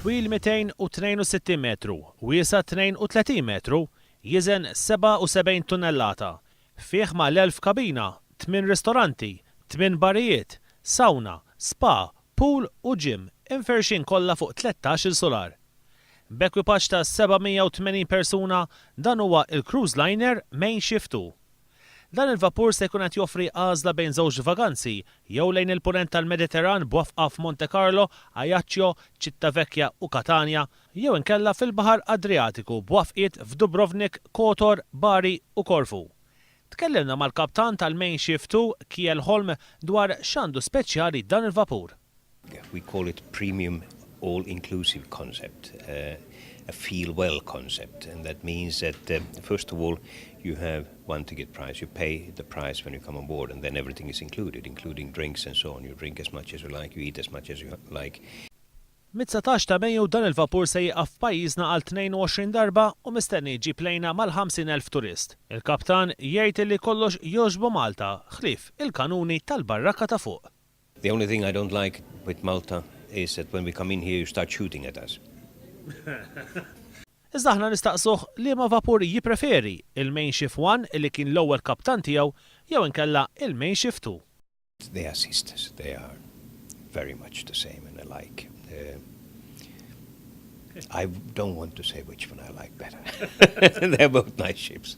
twil 262 metru, wiesa 32 metru, jiżen 77 tunnellata, fih ma l-1000 kabina, 8 ristoranti, 8 barijiet, sawna, spa, pool u gym, inferxin kollha fuq 13 solar. B'ekwipaġġ ta' 780 persuna dan huwa il-cruise liner Mein Schiff. Dan il-vapur se jkun qed joffri għażla bejn żewġ vaganzi jew lejn il-punent tal-Mediterran b'wafqa f'Monte Carlo, Ajaccio, Civitavecchia u Catania, jew inkella fil-Baħar Adriatiku b'wafqiet f'Dubrovnik, Kotor, Bari u Korfu. Tkellimna mal-kaptan tal-Mein Schiff Kellhom dwar x'għandu speċjali dan il-vapur. We call it premium all-inclusive concept, a feel-well concept, and that means that first of all you have one ticket price. You pay the price when you come on board, and then everything is included, including drinks and so on. You drink as much as you like, you eat as much as you like. Mid-dsatax ta' Mejju dan il-vapur se jieqaf pajjiżna għal 22 darba u mistenni ġib lejna mal-50,000 turist. Il-kaptan jgħid li kollox jogħġbu Malta ħlief il-kanuni tal-barrakka ta' fuq. The only thing I don't like with Malta is that when we come in here you start shooting at us. Iżda aħna nistaqsuh liema vapur jippreferi, il-Mein Schiff 1 li kien l-ewwel kaptan tiegħu jew inkella il-Mein Schiff 2. They are sisters. They are very much the same and alike. I don't want to say which one I like better. They're both nice ships.